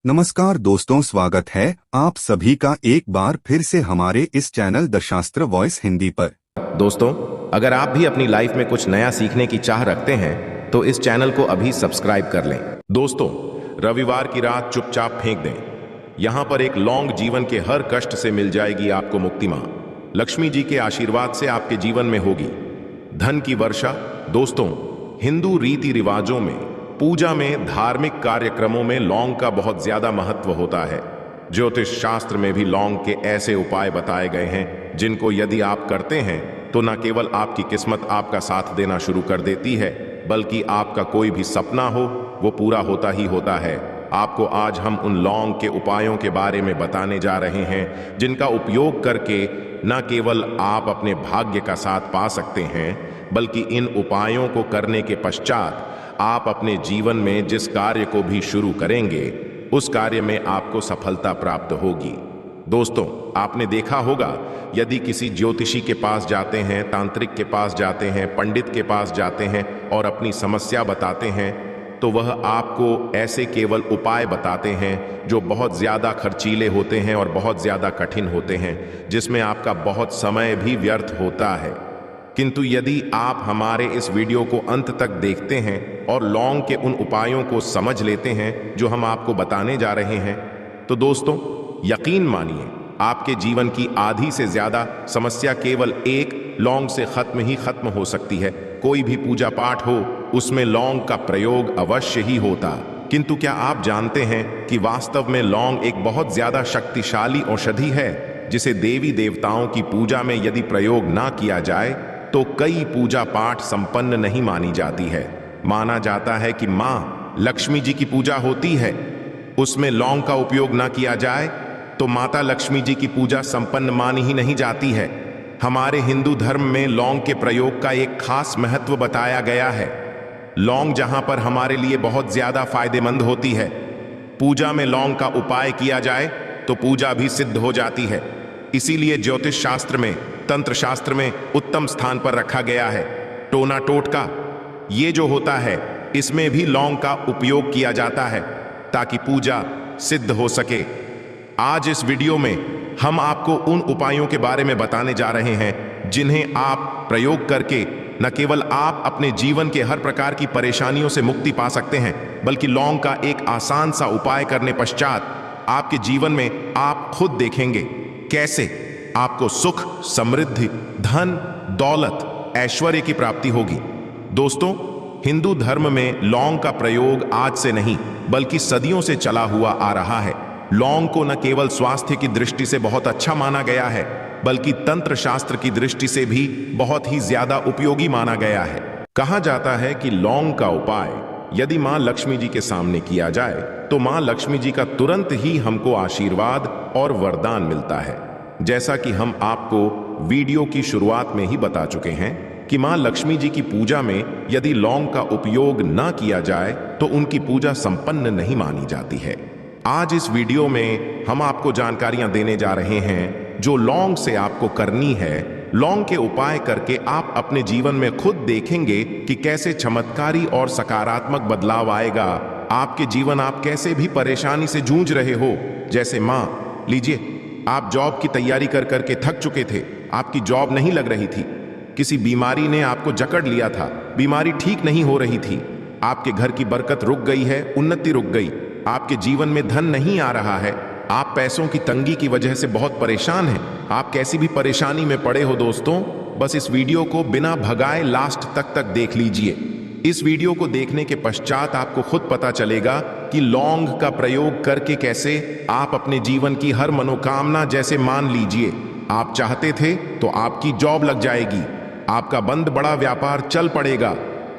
नमस्कार दोस्तों, स्वागत है आप सभी का एक बार फिर से हमारे इस चैनल दशास्त्र वॉइस हिंदी पर। दोस्तों, अगर आप भी अपनी लाइफ में कुछ नया सीखने की चाह रखते हैं तो इस चैनल को अभी सब्सक्राइब कर लें। दोस्तों, रविवार की रात चुपचाप फेंक दें। यहां पर एक लौंग जीवन के हर कष्ट से मिल जाएगी आपको मुक्ति। मां लक्ष्मी जी के आशीर्वाद से आपके जीवन में होगी धन की वर्षा। दोस्तों, हिंदू रीति रिवाजों में, पूजा में, धार्मिक कार्यक्रमों में लौंग का बहुत ज्यादा महत्व होता है। ज्योतिष शास्त्र में भी लौंग के ऐसे उपाय बताए गए हैं जिनको यदि आप करते हैं तो न केवल आपकी किस्मत आपका साथ देना शुरू कर देती है, बल्कि आपका कोई भी सपना हो वो पूरा होता ही होता है। आपको आज हम उन लौंग के उपायों के बारे में बताने जा रहे हैं जिनका उपयोग करके न केवल आप अपने भाग्य का साथ पा सकते हैं, बल्कि इन उपायों को करने के पश्चात आप अपने जीवन में जिस कार्य को भी शुरू करेंगे उस कार्य में आपको सफलता प्राप्त होगी। दोस्तों, आपने देखा होगा, यदि किसी ज्योतिषी के पास जाते हैं, तांत्रिक के पास जाते हैं, पंडित के पास जाते हैं और अपनी समस्या बताते हैं तो वह आपको ऐसे केवल उपाय बताते हैं जो बहुत ज़्यादा खर्चीले होते हैं और बहुत ज़्यादा कठिन होते हैं, जिसमें आपका बहुत समय भी व्यर्थ होता है। किंतु यदि आप हमारे इस वीडियो को अंत तक देखते हैं और लौंग के उन उपायों को समझ लेते हैं जो हम आपको बताने जा रहे हैं, तो दोस्तों यकीन मानिए आपके जीवन की आधी से ज्यादा समस्या केवल एक लौंग से खत्म हो सकती है। कोई भी पूजा पाठ हो उसमें लौंग का प्रयोग अवश्य ही होता। किंतु क्या आप जानते हैं कि वास्तव में लौंग एक बहुत ज्यादा शक्तिशाली औषधि है जिसे देवी देवताओं की पूजा में यदि प्रयोग ना किया जाए तो कई पूजा पाठ संपन्न नहीं मानी जाती है। माना जाता है कि मां लक्ष्मी जी की पूजा होती है, उसमें लौंग का उपयोग ना किया जाए तो माता लक्ष्मी जी की पूजा संपन्न मानी ही नहीं जाती है। हमारे हिंदू धर्म में लौंग के प्रयोग का एक खास महत्व बताया गया है। लौंग जहां पर हमारे लिए बहुत ज्यादा फायदेमंद होती है, पूजा में लौंग का उपाय किया जाए तो पूजा भी सिद्ध हो जाती है। इसीलिए ज्योतिष शास्त्र में, तंत्र शास्त्र में उत्तम स्थान पर रखा गया है। टोना टोटका ये जो होता है, इसमें भी लौंग का उपयोग किया जाता है ताकि पूजा सिद्ध हो सके। आज इस वीडियो में हम आपको उन उपायों के बारे में बताने जा रहे हैं जिन्हें आप प्रयोग करके न केवल आप अपने जीवन के हर प्रकार की परेशानियों से मुक्ति पा सकते हैं, बल्कि लौंग का एक आसान सा उपाय करने पश्चात आपके जीवन में आप खुद देखेंगे कैसे आपको सुख, समृद्धि, धन, दौलत, ऐश्वर्य की प्राप्ति होगी। दोस्तों, हिंदू धर्म में लौंग का प्रयोग आज से नहीं बल्कि सदियों से चला हुआ आ रहा है। लौंग को न केवल स्वास्थ्य की दृष्टि से बहुत अच्छा माना गया है, बल्कि तंत्र शास्त्र की दृष्टि से भी बहुत ही ज्यादा उपयोगी माना गया है। कहा जाता है कि लौंग का उपाय यदि मां लक्ष्मी जी के सामने किया जाए तो मां लक्ष्मी जी का तुरंत ही हमको आशीर्वाद और वरदान मिलता है। जैसा कि हम आपको वीडियो की शुरुआत में ही बता चुके हैं कि मां लक्ष्मी जी की पूजा में यदि लौंग का उपयोग ना किया जाए तो उनकी पूजा संपन्न नहीं मानी जाती है। आज इस वीडियो में हम आपको जानकारियां देने जा रहे हैं जो लौंग से आपको करनी है। लौंग के उपाय करके आप अपने जीवन में खुद देखेंगे कि कैसे चमत्कारी और सकारात्मक बदलाव आएगा आपके जीवन। आप कैसे भी परेशानी से जूझ रहे हो, जैसे मां लीजिए, आप जॉब की तैयारी कर करके थक चुके थे, आपकी जॉब नहीं लग रही थी, किसी बीमारी ने आपको जकड़ लिया था, बीमारी ठीक नहीं हो रही थी, आपके घर की बरकत रुक गई है, उन्नति रुक गई, आपके जीवन में धन नहीं आ रहा है, आप पैसों की तंगी की वजह से बहुत परेशान हैं। आप कैसी भी परेशानी में पड़े हो दोस्तों, बस इस वीडियो को बिना भगाए लास्ट तक देख लीजिए। इस वीडियो को देखने के पश्चात आपको खुद पता चलेगा कि लौंग का प्रयोग करके कैसे आप अपने जीवन की हर मनोकामना, जैसे मान लीजिए आप चाहते थे तो आपकी जॉब लग जाएगी, आपका बंद बड़ा व्यापार चल पड़ेगा,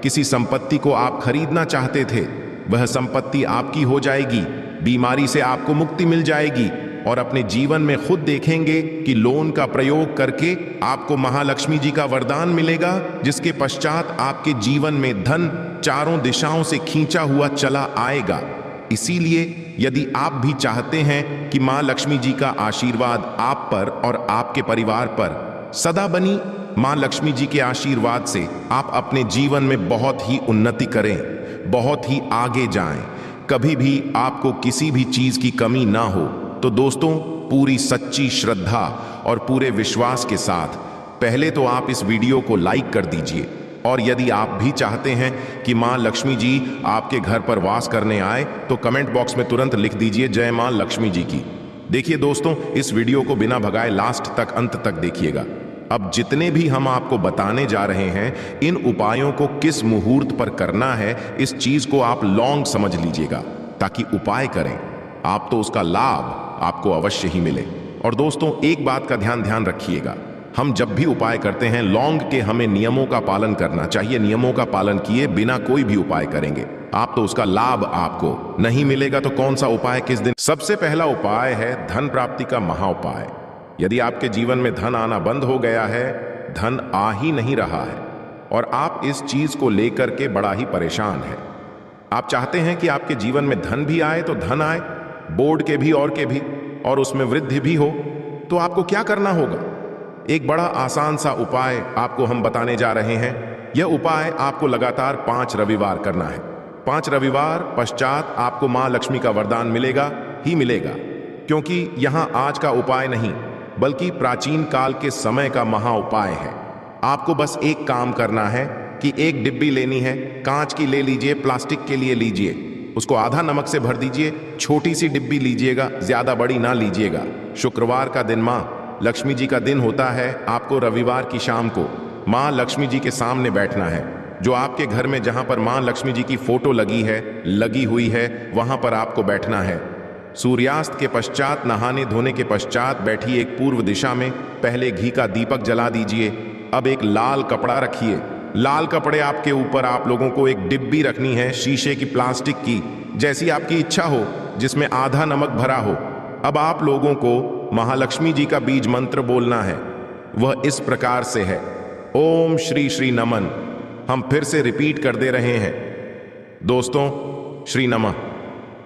किसी संपत्ति को आप खरीदना चाहते थे वह संपत्ति आपकी हो जाएगी, बीमारी से आपको मुक्ति मिल जाएगी और अपने जीवन में खुद देखेंगे कि लोन का प्रयोग करके आपको महालक्ष्मी जी का वरदान मिलेगा, जिसके पश्चात आपके जीवन में धन चारों दिशाओं से खींचा हुआ चला आएगा। इसीलिए यदि आप भी चाहते हैं कि मां लक्ष्मी जी का आशीर्वाद आप पर और आपके परिवार पर सदा बनी, मां लक्ष्मी जी के आशीर्वाद से आप अपने जीवन में बहुत ही उन्नति करें, बहुत ही आगे जाएं, कभी भी आपको किसी भी चीज की कमी ना हो, तो दोस्तों पूरी सच्ची श्रद्धा और पूरे विश्वास के साथ पहले तो आप इस वीडियो को लाइक कर दीजिए। और यदि आप भी चाहते हैं कि मां लक्ष्मी जी आपके घर पर वास करने आए, तो कमेंट बॉक्स में तुरंत लिख दीजिए जय मां लक्ष्मी जी की। देखिए दोस्तों, इस वीडियो को बिना भगाए लास्ट तक, अंत तक देखिएगा। अब जितने भी हम आपको बताने जा रहे हैं, इन उपायों को किस मुहूर्त पर करना है, इस चीज को आप लॉन्ग समझ लीजिएगा, ताकि उपाय करें आप तो उसका लाभ आपको अवश्य ही मिले। और दोस्तों एक बात का ध्यान रखिएगा, हम जब भी उपाय करते हैं लॉन्ग के हमें नियमों का पालन करना चाहिए। नियमों का पालन किए बिना कोई भी उपाय करेंगे आप तो उसका लाभ आपको नहीं मिलेगा। तो कौन सा उपाय किस दिन? सबसे पहला उपाय है धन प्राप्ति का महा उपाय। यदि आपके जीवन में धन आना बंद हो गया है, धन आ ही नहीं रहा है और आप इस चीज को लेकर के बड़ा ही परेशान है, आप चाहते हैं कि आपके जीवन में धन भी आए, तो धन आए, बोर्ड के भी और उसमें वृद्धि भी हो, तो आपको क्या करना होगा? एक बड़ा आसान सा उपाय आपको हम बताने जा रहे हैं। यह उपाय आपको लगातार 5 रविवार करना है। 5 रविवार पश्चात आपको मां लक्ष्मी का वरदान मिलेगा ही मिलेगा, क्योंकि यहां आज का उपाय नहीं बल्कि प्राचीन काल के समय का महा उपाय है। आपको बस एक काम करना है कि एक डिब्बी लेनी है, कांच की ले लीजिए, प्लास्टिक के लिए लीजिए, उसको आधा नमक से भर दीजिए। छोटी सी डिब्बी लीजिएगा, ज्यादा बड़ी ना लीजिएगा। शुक्रवार का दिन मां लक्ष्मी जी का दिन होता है। आपको रविवार की शाम को मां लक्ष्मी जी के सामने बैठना है। जो आपके घर में जहां पर मां लक्ष्मी जी की फोटो लगी हुई है, वहां पर आपको बैठना है। सूर्यास्त के पश्चात, नहाने धोने के पश्चात बैठिए एक पूर्व दिशा में। पहले घी का दीपक जला दीजिए। अब एक लाल कपड़ा रखिए। लाल कपड़े आपके ऊपर आप लोगों को एक डिब्बी रखनी है, शीशे की, प्लास्टिक की, जैसी आपकी इच्छा हो, जिसमें आधा नमक भरा हो। अब आप लोगों को महालक्ष्मी जी का बीज मंत्र बोलना है। वह इस प्रकार से है, ओम श्री श्री नमन। हम फिर से रिपीट कर दे रहे हैं दोस्तों, श्री नमः।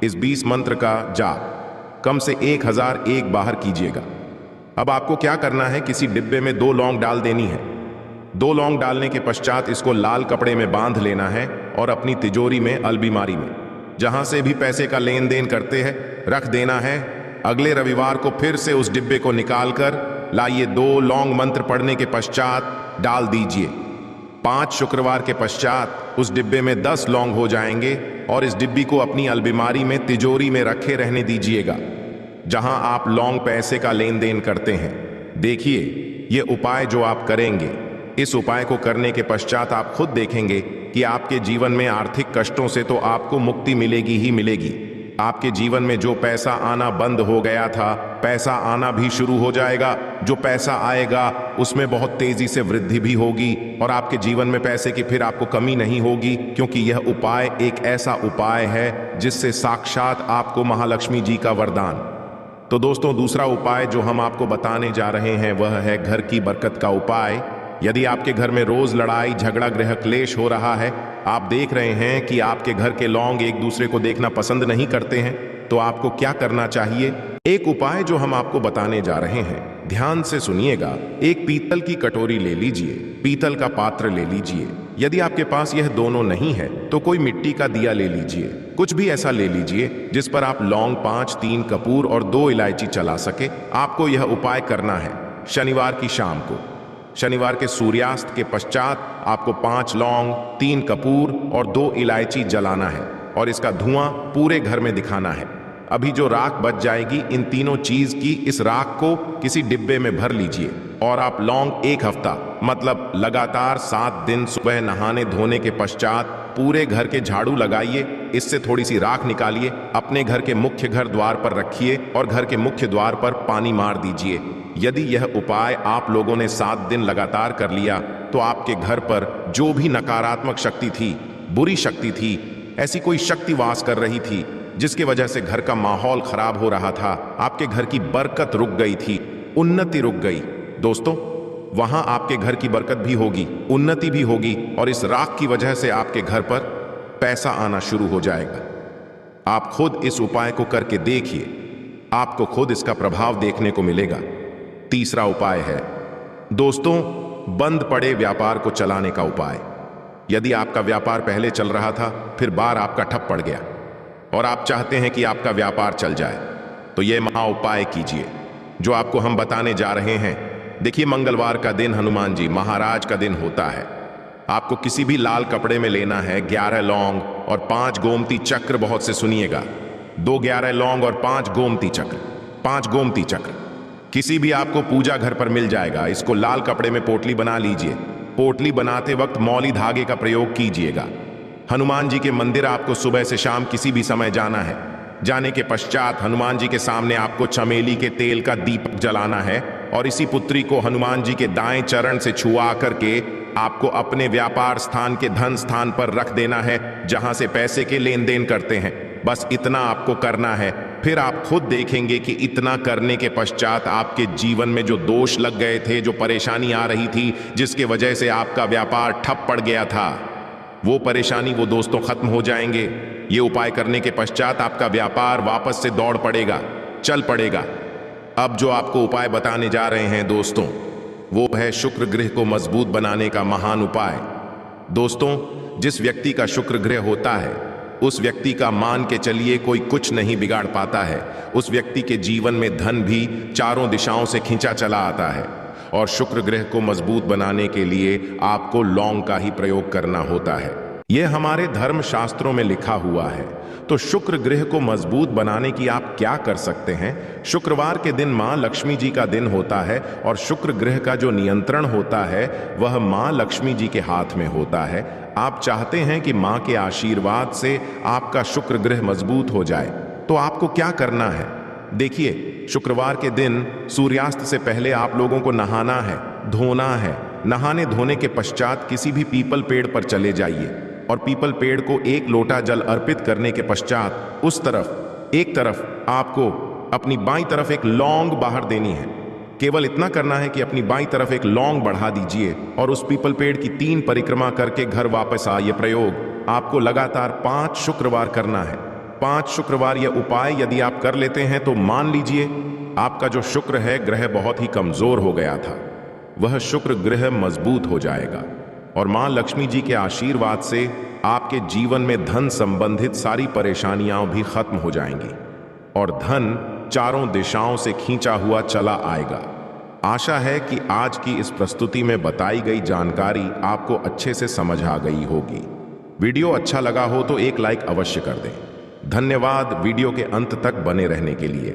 इस 20 मंत्र का जाप कम से 1001 बार कीजिएगा। अब आपको क्या करना है, किसी डिब्बे में 2 लौंग डाल देनी है। 2 लौंग डालने के पश्चात इसको लाल कपड़े में बांध लेना है और अपनी तिजोरी में, अलमारी में, जहां से भी पैसे का लेन देन करते हैं, रख देना है। अगले रविवार को फिर से उस डिब्बे को निकालकर लाइए। 2 लौंग मंत्र पढ़ने के पश्चात डाल दीजिए। 5 शुक्रवार के पश्चात उस डिब्बे में 10 लौंग हो जाएंगे और इस डिब्बी को अपनी अलमारी में, तिजोरी में रखे रहने दीजिएगा, जहां आप लौंग पैसे का लेन देन करते हैं। देखिए ये उपाय जो आप करेंगे, इस उपाय को करने के पश्चात आप खुद देखेंगे कि आपके जीवन में आर्थिक कष्टों से तो आपको मुक्ति मिलेगी ही मिलेगी। आपके जीवन में जो पैसा आना बंद हो गया था, पैसा आना भी शुरू हो जाएगा। जो पैसा आएगा उसमें बहुत तेजी से वृद्धि भी होगी और आपके जीवन में पैसे की फिर आपको कमी नहीं होगी, क्योंकि यह उपाय एक ऐसा उपाय है जिससे साक्षात आपको महालक्ष्मी जी का वरदान। तो दोस्तों दूसरा उपाय जो हम आपको बताने जा रहे हैं वह है घर की बरकत का उपाय। यदि आपके घर में रोज लड़ाई झगड़ा गृह क्लेश हो रहा है, आप देख रहे हैं कि आपके घर के लौंग एक दूसरे को देखना पसंद नहीं करते हैं, तो आपको क्या करना चाहिए? एक उपाय जो हम आपको बताने जा रहे हैं, ध्यान से सुनिएगा। एक पीतल की कटोरी ले लीजिए, पीतल का पात्र ले लीजिए। यदि आपके पास यह दोनों नहीं है तो कोई मिट्टी का दिया ले लीजिए। कुछ भी ऐसा ले लीजिए जिस पर आप लौंग 5, 3 कपूर और 2 इलायची चला सके। आपको यह उपाय करना है शनिवार की शाम को। शनिवार के सूर्यास्त के पश्चात आपको 5 लौंग, 3 कपूर और 2 इलायची जलाना है और इसका धुआं पूरे घर में दिखाना है। अभी जो राख बच जाएगी, इन तीनों चीज की, इस राख को किसी डिब्बे में भर लीजिए और आप लौंग 1 हफ्ता, मतलब लगातार 7 दिन सुबह नहाने धोने के पश्चात पूरे घर के झाड़ू लगाइए। इससे थोड़ी सी राख निकालिए, अपने घर के मुख्य घर द्वार पर रखिए और घर के मुख्य द्वार पर पानी मार दीजिए। यदि यह उपाय आप लोगों ने 7 दिन लगातार कर लिया तो आपके घर पर जो भी नकारात्मक शक्ति थी, बुरी शक्ति थी, ऐसी कोई शक्ति वास कर रही थी जिसकी वजह से घर का माहौल खराब हो रहा था, आपके घर की बरकत रुक गई थी, उन्नति रुक गई। दोस्तों वहां आपके घर की बरकत भी होगी, उन्नति भी होगी और इस राख की वजह से आपके घर पर पैसा आना शुरू हो जाएगा। आप खुद इस उपाय को करके देखिए, आपको खुद इसका प्रभाव देखने को मिलेगा। तीसरा उपाय है दोस्तों बंद पड़े व्यापार को चलाने का उपाय। यदि आपका व्यापार पहले चल रहा था, फिर बार आपका ठप पड़ गया और आप चाहते हैं कि आपका व्यापार चल जाए, तो यह महा उपाय कीजिए जो आपको हम बताने जा रहे हैं। देखिए, मंगलवार का दिन हनुमान जी महाराज का दिन होता है। आपको किसी भी लाल कपड़े में लेना है 11 लौंग और 5 गोमती चक्र। बहुत से सुनिएगा, 2 11 लौंग और 5 गोमती चक्र। 5 गोमती चक्र किसी भी आपको पूजा घर पर मिल जाएगा। इसको लाल कपड़े में पोटली बना लीजिए। पोटली बनाते वक्त मौली धागे का प्रयोग कीजिएगा। हनुमान जी के मंदिर आपको सुबह से शाम किसी भी समय जाना है। जाने के पश्चात हनुमान जी के सामने आपको चमेली के तेल का दीपक जलाना है और इसी पुत्री को हनुमान जी के दाएं चरण से छुआ करके आपको अपने व्यापार स्थान के धन स्थान पर रख देना है, जहां से पैसे के लेन देन करते हैं। बस इतना आपको करना है। फिर आप खुद देखेंगे कि इतना करने के पश्चात आपके जीवन में जो दोष लग गए थे, जो परेशानी आ रही थी, जिसके वजह से आपका व्यापार ठप पड़ गया था, वो परेशानी, वो दोस्तों खत्म हो जाएंगे। ये उपाय करने के पश्चात आपका व्यापार वापस से दौड़ पड़ेगा, चल पड़ेगा। अब जो आपको उपाय बताने जा रहे हैं दोस्तों, वो है शुक्र ग्रह को मजबूत बनाने का महान उपाय। दोस्तों, जिस व्यक्ति का शुक्र ग्रह होता है, उस व्यक्ति का मान के चलिए कोई कुछ नहीं बिगाड़ पाता है। उस व्यक्ति के जीवन में धन भी चारों दिशाओं से खींचा चला आता है। और शुक्र ग्रह को मजबूत बनाने के लिए आपको लौंग का ही प्रयोग करना होता है। यह हमारे धर्म शास्त्रों में लिखा हुआ है। तो शुक्र ग्रह को मजबूत बनाने की आप क्या कर सकते हैं? शुक्रवार के दिन मां लक्ष्मी जी का दिन होता है और शुक्र ग्रह का जो नियंत्रण होता है वह मां लक्ष्मी जी के हाथ में होता है। आप चाहते हैं कि मां के आशीर्वाद से आपका शुक्र ग्रह मजबूत हो जाए, तो आपको क्या करना है? देखिए, शुक्रवार के दिन सूर्यास्त से पहले आप लोगों को नहाना है, धोना है। नहाने धोने के पश्चात किसी भी पीपल पेड़ पर चले जाइए और पीपल पेड़ को 1 लोटा जल अर्पित करने के पश्चात उस तरफ, एक तरफ आपको अपनी बाईं तरफ एक लौंग बाहर देनी है। केवल इतना करना है कि अपनी बाईं तरफ एक लौंग बढ़ा दीजिए और उस पीपल पेड़ की 3 परिक्रमा करके घर वापस आइए। प्रयोग आपको लगातार 5 शुक्रवार करना है। 5 शुक्रवार यह उपाय यदि आप कर लेते हैं तो मान लीजिए आपका जो शुक्र है ग्रह बहुत ही कमजोर हो गया था, वह शुक्र ग्रह मजबूत हो जाएगा और मां लक्ष्मी जी के आशीर्वाद से आपके जीवन में धन संबंधित सारी परेशानियां भी खत्म हो जाएंगी और धन चारों दिशाओं से खींचा हुआ चला आएगा। आशा है कि आज की इस प्रस्तुति में बताई गई जानकारी आपको अच्छे से समझ आ गई होगी। वीडियो अच्छा लगा हो तो एक लाइक अवश्य कर दें। धन्यवाद वीडियो के अंत तक बने रहने के लिए।